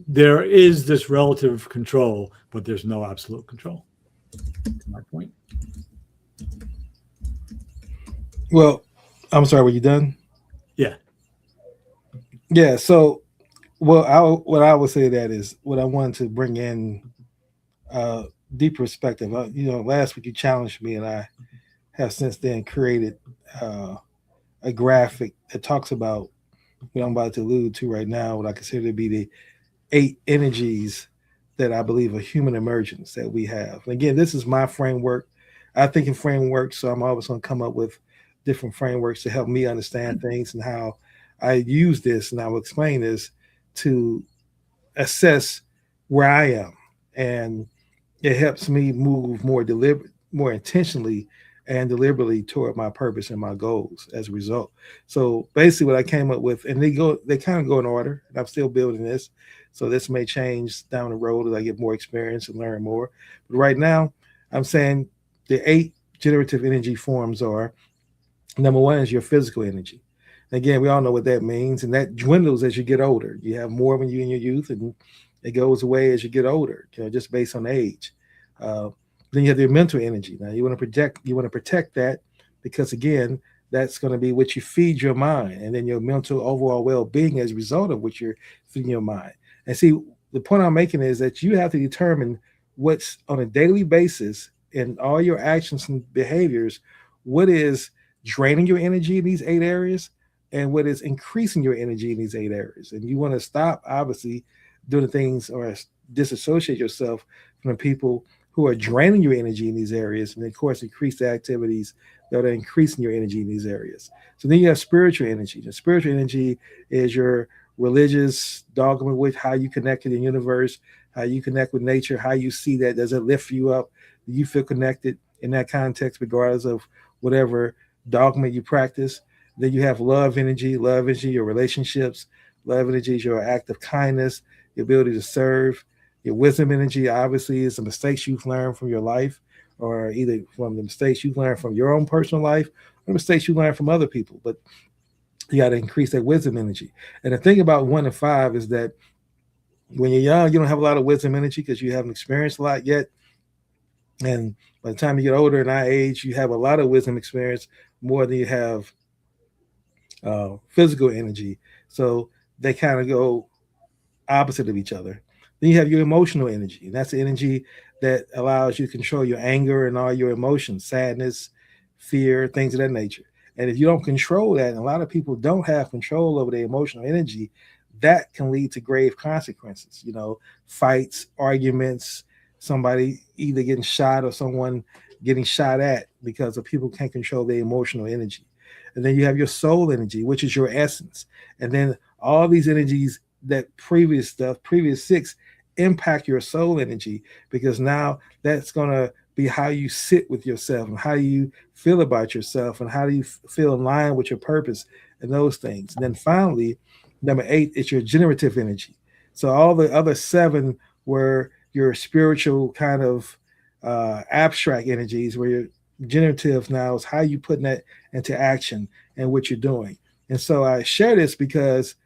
there is this relative control, but there's no absolute control. That's my point. Well, I'm sorry, were you done? Yeah. Yeah. So, what I would say that is what I wanted to bring in deep perspective. Last week you challenged me, and I have since then created a graphic that talks about what I'm about to allude to right now, what I consider to be the 8 energies that I believe are human emergence that we have. And again, this is my framework. I think in framework, so I'm always going to come up with different frameworks to help me understand things and how I use this, and I will explain this to assess where I am, and it helps me move more deliberate, more intentionally and deliberately toward my purpose and my goals as a result. So basically what I came up with, and they kind of go in order, and I'm still building this. So this may change down the road as I get more experience and learn more. But right now, I'm saying the 8 generative energy forms are: number one is your physical energy. Again, we all know what that means, and that dwindles as you get older. You have more when you in your youth, and it goes away as you get older. Just based on age. Uh, then you have your mental energy. Now you want to protect that, because again, that's going to be what you feed your mind, and then your mental overall well-being as a result of what you're feeding your mind. And see, the point I'm making is that you have to determine what's on a daily basis in all your actions and behaviors, what is draining your energy in these 8 areas, and what is increasing your energy in these 8 areas. And you want to stop, obviously, doing the things, or disassociate yourself from the people who are draining your energy in these areas, and of course, increase the activities that are increasing your energy in these areas. So then you have spiritual energy. The spiritual energy is your religious dogma, with how you connect to the universe, how you connect with nature, how you see that. Does it lift you up? Do you feel connected in that context, regardless of whatever dogma you practice? Then you have love energy, your relationships. Love energy is your act of kindness, your ability to serve. Your wisdom energy, obviously, is the mistakes you've learned from your life, or either from the mistakes you've learned from your own personal life, or mistakes you learned from other people. But you got to increase that wisdom energy. And the thing about 1 and 5 is that when you're young, you don't have a lot of wisdom energy because you haven't experienced a lot yet. And by the time you get older and our age, you have a lot of wisdom experience, more than you have physical energy. So they kind of go opposite of each other. Then you have your emotional energy, and that's the energy that allows you to control your anger and all your emotions, sadness, fear, things of that nature. And if you don't control that, and a lot of people don't have control over their emotional energy, that can lead to grave consequences. Fights, arguments, somebody either getting shot or someone getting shot at, because of people can't control their emotional energy. And then you have your soul energy, which is your essence. And then all these energies, that previous 6, impact your soul energy, because now that's going to be how you sit with yourself, and how you feel about yourself, and how do you feel in line with your purpose, and those things. And then finally, number 8 is your generative energy. So all the other 7 were your spiritual kind of abstract energies, where your generative now is how you putting that into action and what you're doing. And so I share this because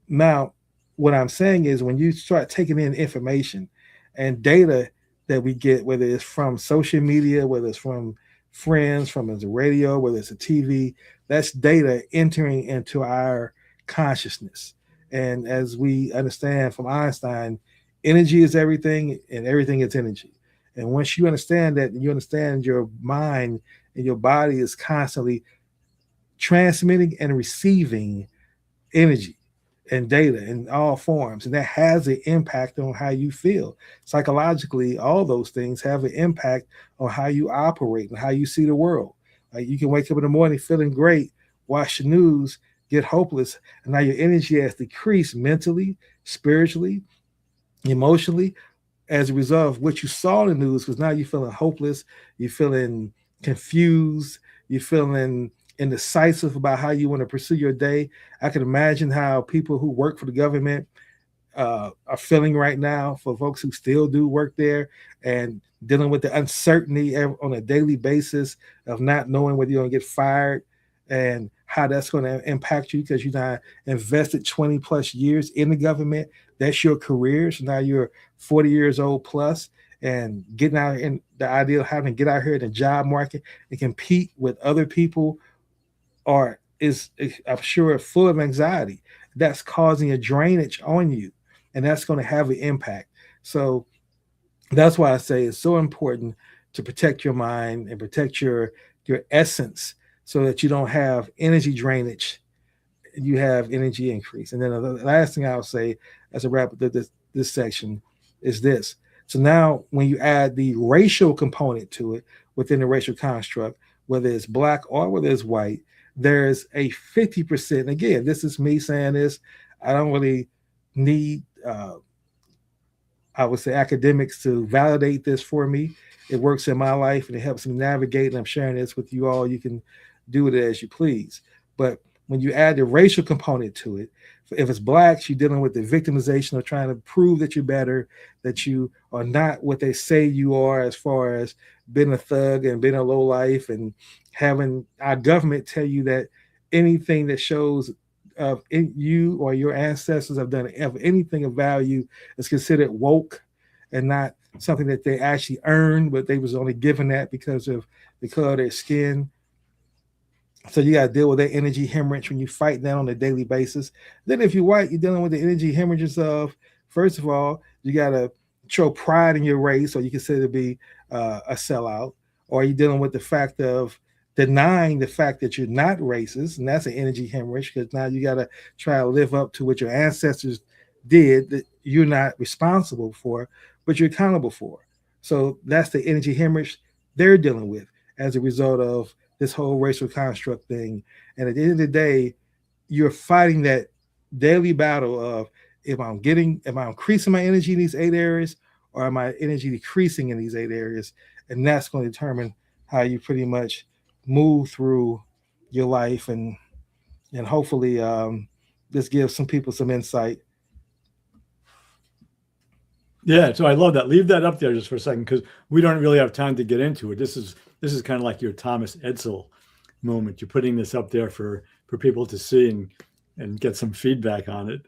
now what I'm saying is, when you start taking in information and data that we get, whether it's from social media, whether it's from friends, from the radio, whether it's a TV, that's data entering into our consciousness. And as we understand from Einstein, energy is everything, and everything is energy. And once you understand that, and you understand your mind and your body is constantly transmitting and receiving energy and data in all forms, and that has an impact on how you feel psychologically. All those things have an impact on how you operate and how you see the world. Like, you can wake up in the morning feeling great, watch the news, get hopeless, and now your energy has decreased mentally, spiritually, emotionally, as a result of what you saw in the news, because now you're feeling hopeless, you're feeling confused, you're feeling indecisive about how you want to pursue your day. I can imagine how people who work for the government are feeling right now, for folks who still do work there, and dealing with the uncertainty on a daily basis of not knowing whether you're going to get fired, and how that's going to impact you, because you now invested 20 plus years in the government. That's your career. So now you're 40 years old plus, and getting out in the idea of having to get out here in the job market and compete with other people, or is, I'm sure, full of anxiety. That's causing a drainage on you, and that's going to have an impact. So that's why I say it's so important to protect your mind and protect your essence, so that you don't have energy drainage, you have energy increase. And then the last thing I'll say as a wrap up this section is this. So now when you add the racial component to it, within the racial construct, whether it's black or whether it's white, there's a 50%. Again, this is me saying this. I don't really need, I would say, academics to validate this for me. It works in my life and it helps me navigate. And I'm sharing this with you all. You can do it as you please. But when you add the racial component to it, if it's blacks, you're dealing with the victimization of trying to prove that you're better, that you are not what they say you are, as far as being a thug and being a low life, and having our government tell you that anything that shows of you or your ancestors have done of anything of value is considered woke and not something that they actually earned, but they was only given that because of the color of their skin. So you got to deal with that energy hemorrhage when you fight that on a daily basis. Then if you're white, you're dealing with the energy hemorrhages of, first of all, you got to show pride in your race, or you consider to be a sellout, or you're dealing with the fact of denying the fact that you're not racist, and that's an energy hemorrhage, because now you got to try to live up to what your ancestors did that you're not responsible for, but you're accountable for. So that's the energy hemorrhage they're dealing with as a result of this whole racial construct thing. And at the end of the day, you're fighting that daily battle of, am I increasing my energy in these 8 areas, or am my energy decreasing in these 8 areas? And that's going to determine how you pretty much move through your life. And hopefully this gives some people some insight. Yeah, so I love that. Leave that up there just for a second, because we don't really have time to get into it. This is kind of like your Thomas Edsel moment. You're putting this up there for people to see and get some feedback on it.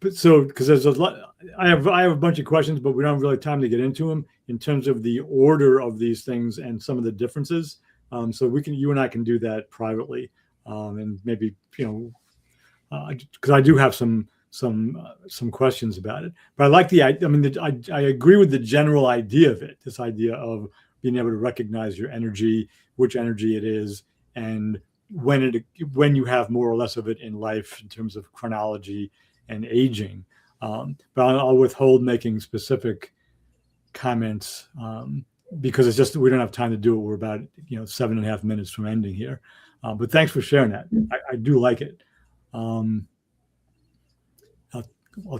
But so, because there's a lot, I have a bunch of questions, but we don't have really time to get into them in terms of the order of these things and some of the differences. So you and I can do that privately, and maybe, because I do have some questions about it. But I like I agree with the general idea of it. This idea of being able to recognize your energy, which energy it is, and when you have more or less of it in life in terms of chronology and aging. But I'll withhold making specific comments because it's just we don't have time to do it. We're about 7.5 minutes from ending here. But thanks for sharing that. I do like it. I'll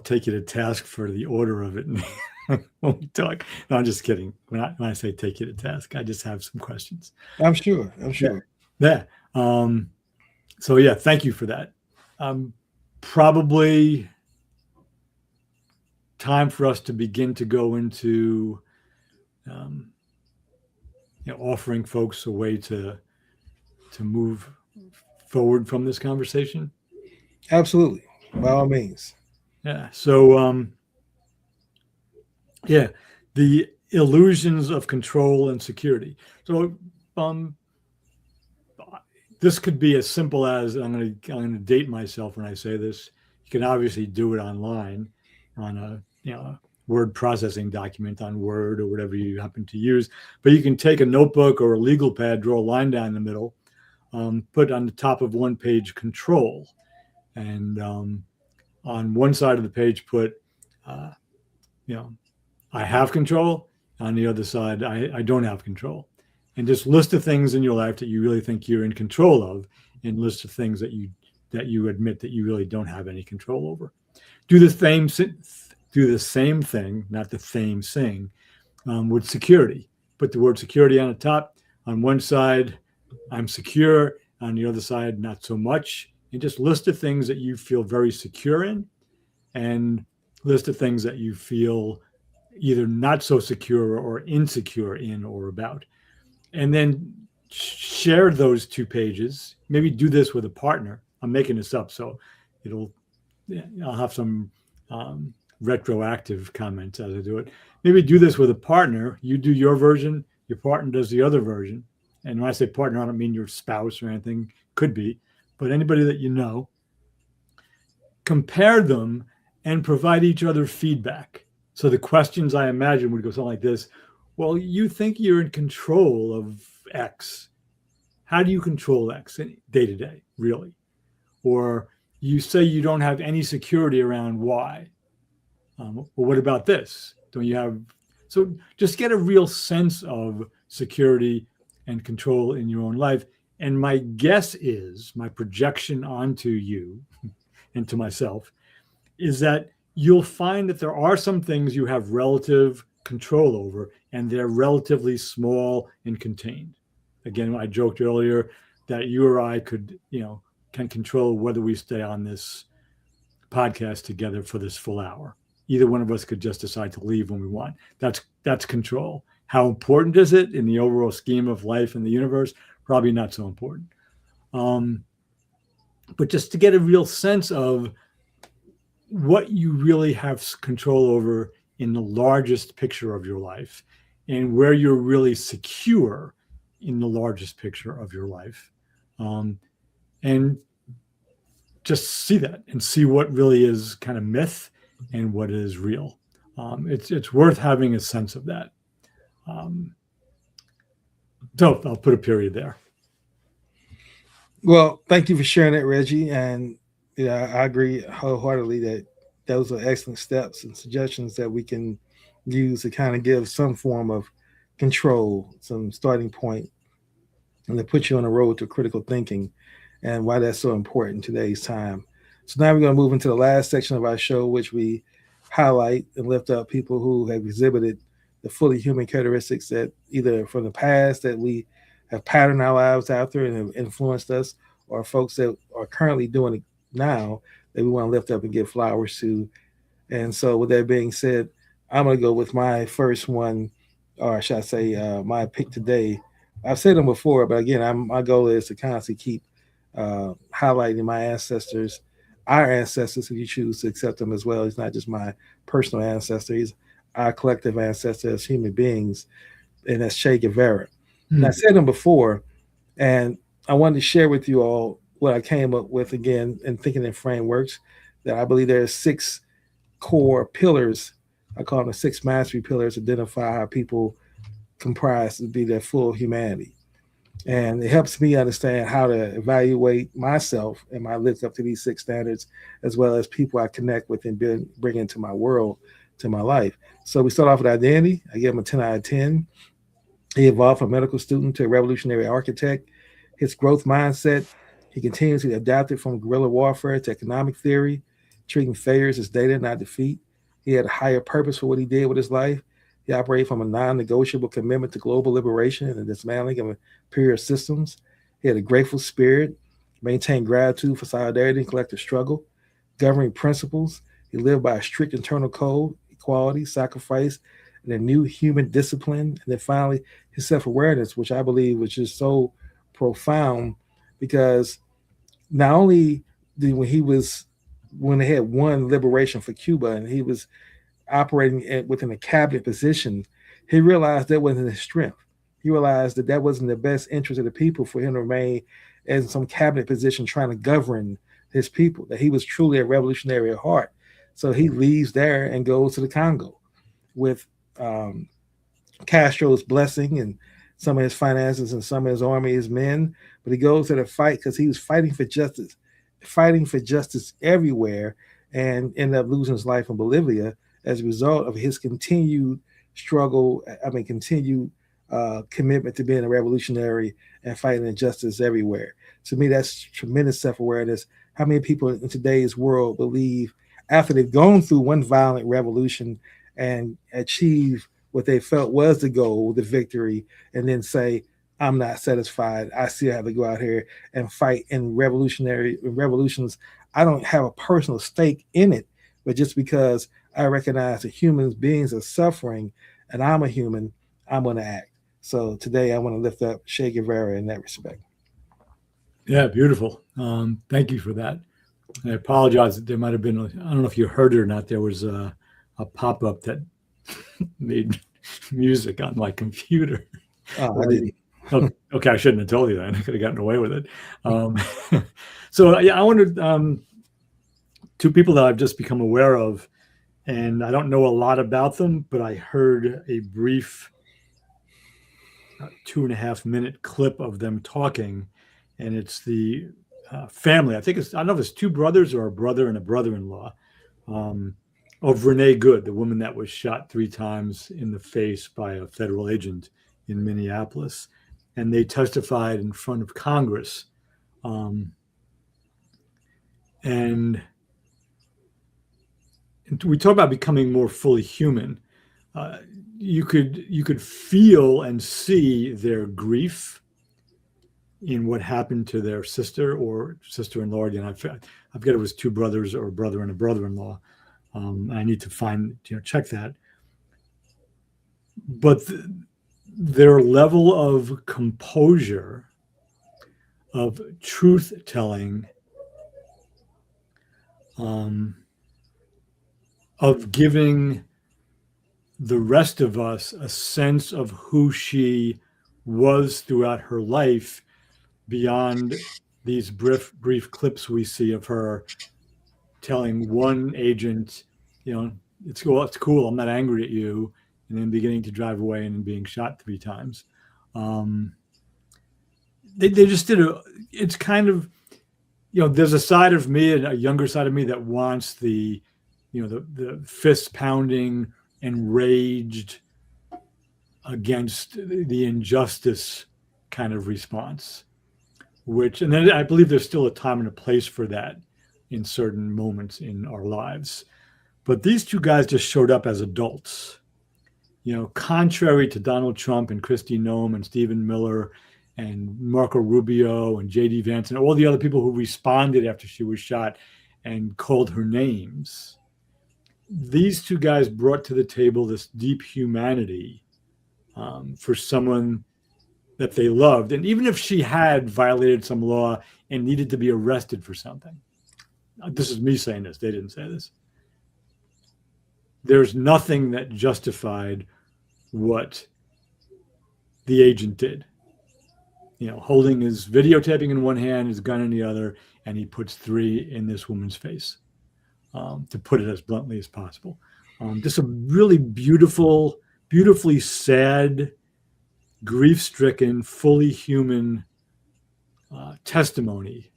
take you to task for the order of it when we talk. No, I'm just kidding. When I say take you to task, I just have some questions. I'm sure. Yeah. So yeah, thank you for that. Probably time for us to begin to go into offering folks a way to move forward from this conversation. Absolutely, by all means. Yeah. So the illusions of control and security. So this could be as simple as, I'm going to date myself when I say this. You can obviously do it online on a word processing document on Word or whatever you happen to use. But you can take a notebook or a legal pad, draw a line down the middle, put on the top of one page control, and on one side of the page put, I have control. On the other side, I don't have control. And just list the things in your life that you really think you're in control of, and list the things that you admit that you really don't have any control over. Do the same thing, not the same thing, with security. Put the word security on the top. On one side, I'm secure. On the other side, not so much. And just list the things that you feel very secure in, and list the things that you feel either not so secure or insecure in or about. And then share those 2 pages. Maybe do this with a partner. I'm making this up, so I'll have some retroactive comments as I do it. Maybe do this with a partner. You do your version, your partner does the other version. And when I say partner, I don't mean your spouse or anything. Could be, but anybody that you know. Compare them and provide each other feedback. So the questions, I imagine, would go something like this. Well, you think you're in control of X. How do you control X day to day, really? Or you say you don't have any security around Y. Well, what about this? Don't you have? So just get a real sense of security and control in your own life. And my guess is, my projection onto you and to myself, is that you'll find that there are some things you have relative control over, and they're relatively small and contained. Again, I joked earlier that you or I could, can control whether we stay on this podcast together for this full hour. Either one of us could just decide to leave when we want. That's control. How important is it in the overall scheme of life and the universe? Probably not so important. But just to get a real sense of what you really have control over in the largest picture of your life, and where you're really secure in the largest picture of your life. And just see that and see what really is kind of myth and what is real. It's worth having a sense of that. So I'll put a period there. Well, thank you for sharing that, Reggie. And I agree wholeheartedly that those are excellent steps and suggestions that we can use to kind of give some form of control, some starting point, and to put you on the road to critical thinking, and why that's so important in today's time. So now we're going to move into the last section of our show, which we highlight and lift up people who have exhibited the fully human characteristics that either from the past that we have patterned our lives after and have influenced us, or folks that are currently doing it now that we want to lift up and give flowers to. And so, with that being said, I'm going to go with my first one, or should I say, my pick today. I've said them before, but again, my goal is to constantly keep highlighting my ancestors, our ancestors, if you choose to accept them as well. He's not just my personal ancestor, he's our collective ancestor as human beings, and that's Che Guevara. And I said them before, and I wanted to share with you all what I came up with again in thinking in frameworks, that I believe there are 6 core pillars. I call them the 6 mastery pillars, identify how people comprise to be their full humanity. And it helps me understand how to evaluate myself and my lift up to these 6 standards, as well as people I connect with and bring into my world, to my life. So we start off with identity. I give him a 10 out of 10. He evolved from a medical student to a revolutionary architect. His growth mindset, he continues to adapt it from guerrilla warfare to economic theory, treating failures as data, not defeat. He had a higher purpose for what he did with his life. He operated from a non-negotiable commitment to global liberation and the dismantling of imperial systems. He had a grateful spirit, maintained gratitude for solidarity and collective struggle, governing principles. He lived by a strict internal code, equality, sacrifice, and a new human discipline. And then finally, his self-awareness, which I believe was just so profound, because not only did when they had won liberation for Cuba and he was operating within a cabinet position, he realized that wasn't his strength. He realized that that wasn't the best interest of the people for him to remain in some cabinet position trying to govern his people, that he was truly a revolutionary at heart. So he leaves there and goes to the Congo with Castro's blessing and some of his finances and some of his army, his men. But he goes to the fight because he was fighting for justice everywhere, and ended up losing his life in Bolivia as a result of his continued struggle. Continued commitment to being a revolutionary and fighting injustice everywhere. To me, that's tremendous self-awareness. How many people in today's world believe after they've gone through one violent revolution and achieve what they felt was the goal, the victory, and then say, I'm not satisfied. I still have to go out here and fight in revolutions. I don't have a personal stake in it, but just because I recognize that human beings are suffering and I'm a human, I'm going to act. So today I want to lift up Che Guevara in that respect. Yeah, beautiful. Thank you for that. I apologize that there might have been, I don't know if you heard it or not, there was a pop-up that made music on my computer. I didn't. Okay, I shouldn't have told you that. I could have gotten away with it. So yeah, I wondered, 2 people that I've just become aware of, and I don't know a lot about them, but I heard a brief 2.5-minute clip of them talking, and it's the family. I don't know if it's 2 brothers or a brother and a brother-in-law of Renee Good, the woman that was shot 3 times in the face by a federal agent in Minneapolis. and they testified in front of Congress. Um, and we talk about becoming more fully human. Uh, you could feel and see their grief in what happened to their sister or sister-in-law. Again, I forget it was two brothers or a brother and a brother-in-law. I need to find, check that. But their level of composure, of truth telling, of giving the rest of us a sense of who she was throughout her life beyond these brief clips we see of her telling one agent, it's cool, I'm not angry at you, and then beginning to drive away and being shot 3 times. They just did it's kind of, there's a side of me, a younger side of me, that wants the fist pounding, enraged against the injustice kind of response, and then I believe there's still a time and a place for that in certain moments in our lives. But these two guys just showed up as adults, contrary to Donald Trump and Kristi Noem and Stephen Miller and Marco Rubio and J.D. Vance and all the other people who responded after she was shot and called her names. These two guys brought to the table this deep humanity for someone that they loved. And even if she had violated some law and needed to be arrested for something, this is me saying this, they didn't say this, there's nothing that justified what the agent did. Holding his videotaping in one hand, his gun in the other, and he puts 3 in this woman's face, to put it as bluntly as possible. Just a really beautifully sad, grief-stricken, fully human testimony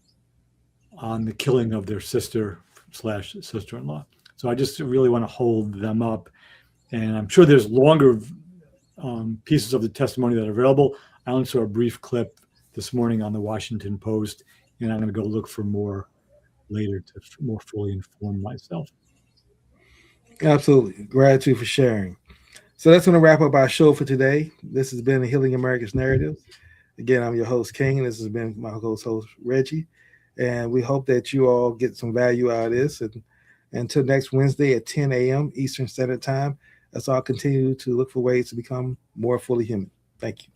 on the killing of their sister/sister-in-law. So I just really want to hold them up. And I'm sure there's longer pieces of the testimony that are available. I only saw a brief clip this morning on the Washington Post, and I'm going to go look for more later to more fully inform myself. Absolutely. Gratitude for sharing. So that's going to wrap up our show for today. This has been Healing America's Narrative. Again, I'm your host, King, and this has been my host, Reggie. And we hope that you all get some value out of this. And until next Wednesday at 10 a.m. Eastern Standard Time, let's all continue to look for ways to become more fully human. Thank you.